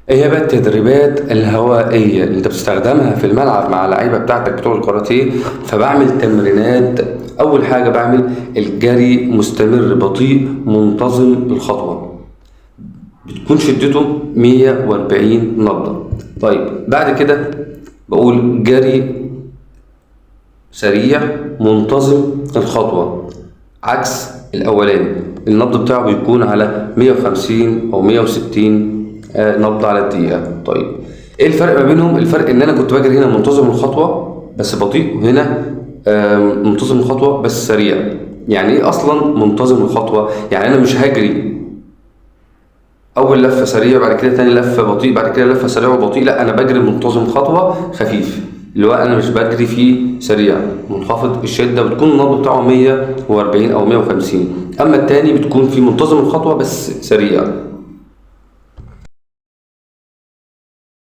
ايه هي بقى التدريبات الهوائية اللي انت بتستخدمها في الملعب مع اللعيبة بتاعتك بتوع الكاراتيه؟ فبعمل تمرينات. اول حاجة بعمل الجري مستمر بطيء منتظم الخطوة، بتكون شدته 140 نبضة. طيب بعد كده بقول جري سريع منتظم الخطوة، عكس الأولاني النبض بتاعه بيكون على 150 أو 160 نبض على الدقيقة. طيب إيه الفرق ما بينهم؟ الفرق إن أنا كنت بجري هنا منتظم الخطوة بس بطيء، وهنا منتظم الخطوة بس سريع. يعني إيه أصلا منتظم الخطوة؟ يعني أنا مش هجري اول لفه سريع بعد كده تاني لفه بطيء بعد كده لفه سريع وبطيء، لا انا بجري منتظم خطوه خفيف، اللي هو انا مش بجري فيه سريع منخفض الشده، بتكون النبض بتاعه 140 او 150. اما التاني بتكون فيه منتظم الخطوه بس سريع.